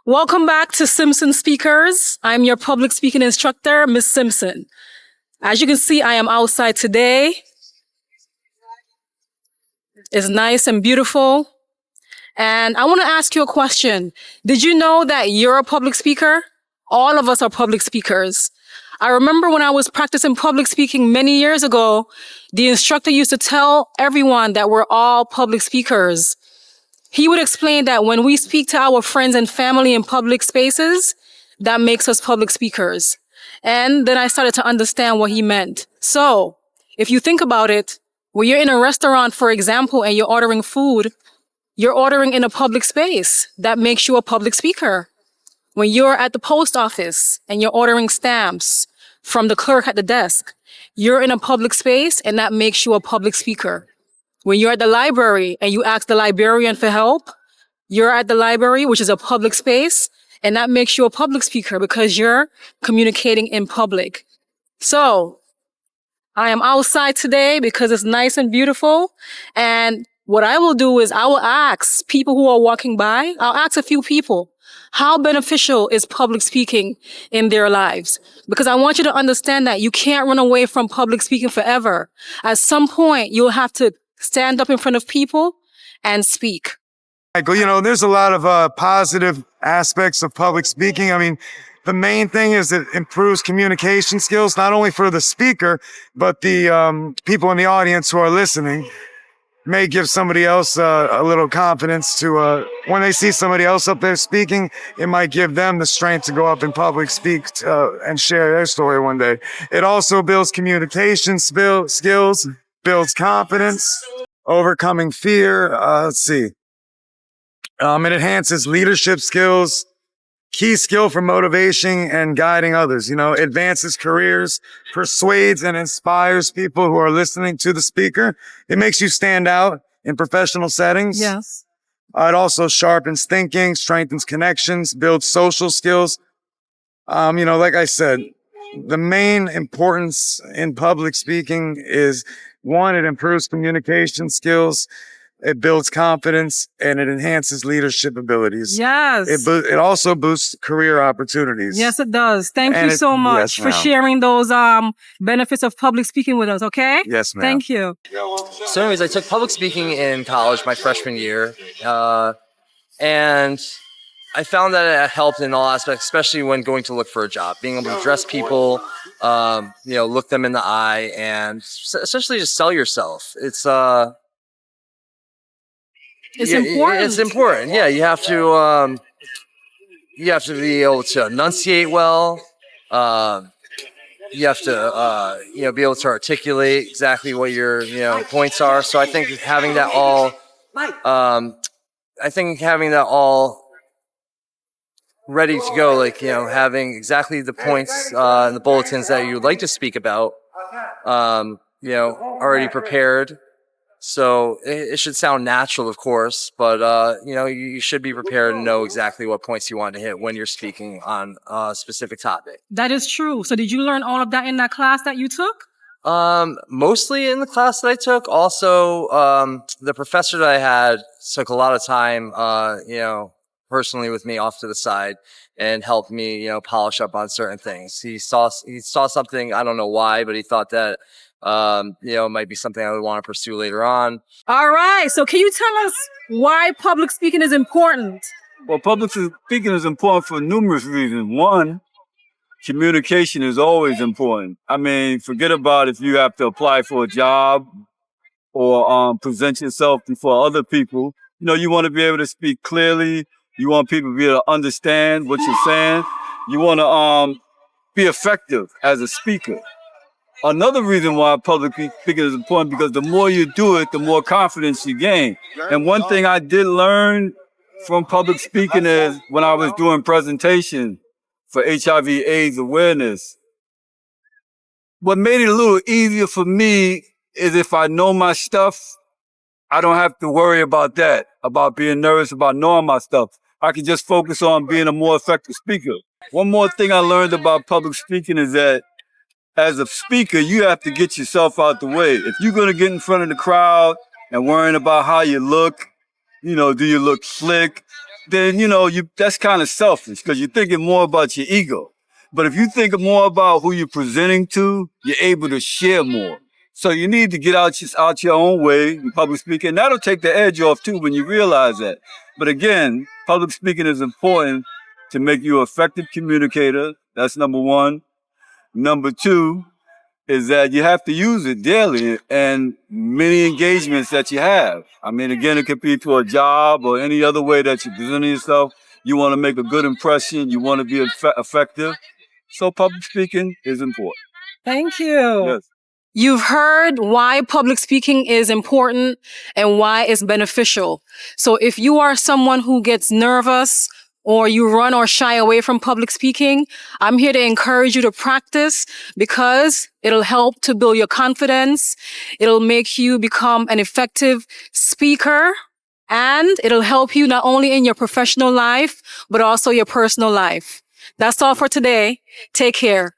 Welcome back to Simpson Speakers. I'm your public speaking instructor, Miss Simpson. As you can see, I am outside today. It's nice and beautiful. And I want to ask you a question. Did you know that you're a public speaker? All of us are public speakers. I remember when I was practicing public speaking many years ago, the instructor used to tell everyone that we're all public speakers. He would explain that when we speak to our friends and family in public spaces, that makes us public speakers. And then I started to understand what he meant. So if you think about it, when you're in a restaurant, for example, and you're ordering food, you're ordering in a public space. That makes you a public speaker. When you're at the post office and you're ordering stamps from the clerk at the desk, you're in a public space and that makes you a public speaker. When you're at the library and you ask the librarian for help, you're at the library, which is a public space, and that makes you a public speaker because you're communicating in public. So I am outside today because it's nice and beautiful. And what I will do is I will ask people who are walking by, I'll ask a few people, how beneficial is public speaking in their lives? Because I want you to understand that you can't run away from public speaking forever. At some point, you'll have to stand up in front of people and speak. Michael, there's a lot of positive aspects of public speaking. I mean, the main thing is it improves communication skills, not only for the speaker, but the people in the audience who are listening. May give somebody else a little confidence to, when they see somebody else up there speaking, it might give them the strength to go up in public, speak and share their story one day. It also builds communication skills, builds confidence, overcoming fear. It enhances leadership skills, key skill for motivation and guiding others. Advances careers, persuades and inspires people who are listening to the speaker. It makes you stand out in professional settings. Yes. It also sharpens thinking, strengthens connections, builds social skills. Like I said, the main importance in public speaking is, one, it improves communication skills, it builds confidence, and it enhances leadership abilities. Yes. It also boosts career opportunities. Yes, it does. Thank you so much for sharing those benefits of public speaking with us, okay? Yes, ma'am. Thank you. So anyways, I took public speaking in college my freshman year, and I found that it helped in all aspects, especially when going to look for a job, being able to address people, look them in the eye, and essentially just sell yourself. It's important. It's important. Yeah, you have to be able to enunciate well. You have to be able to articulate exactly what your points are. So I think having that all ready to go, having exactly the points and the bulletins that you would like to speak about, already prepared. So it should sound natural, of course, but you should be prepared and know exactly what points you want to hit when you're speaking on a specific topic. That is true. So did you learn all of that in that class that you took? Mostly in the class that I took. Also, the professor that I had took a lot of time, personally with me off to the side and helped me, polish up on certain things. He saw something, I don't know why, but he thought that, might be something I would want to pursue later on. All right. So can you tell us why public speaking is important? Well, public speaking is important for numerous reasons. One, communication is always important. I mean, forget about if you have to apply for a job or present yourself before other people. You want to be able to speak clearly. You want people to be able to understand what you're saying. You want to be effective as a speaker. Another reason why public speaking is important, because the more you do it, the more confidence you gain. And one thing I did learn from public speaking is when I was doing presentation for HIV/AIDS awareness, what made it a little easier for me is if I know my stuff, I don't have to worry about that, about being nervous about knowing my stuff. I can just focus on being a more effective speaker. One more thing I learned about public speaking is that as a speaker, you have to get yourself out the way. If you're going to get in front of the crowd and worrying about how you look, do you look slick? then, you know, that's kind of selfish because you're thinking more about your ego. But if you think more about who you're presenting to, you're able to share more. So you need to get out your own way in public speaking. That'll take the edge off too when you realize that. But again, public speaking is important to make you an effective communicator. That's number one. Number two is that you have to use it daily and many engagements that you have. I mean, again, it could be for a job or any other way that you're presenting yourself. You want to make a good impression. You want to be effective. So public speaking is important. Thank you. Yes. You've heard why public speaking is important and why it's beneficial. So if you are someone who gets nervous or you run or shy away from public speaking, I'm here to encourage you to practice because it'll help to build your confidence. It'll make you become an effective speaker, and it'll help you not only in your professional life, but also your personal life. That's all for today. Take care.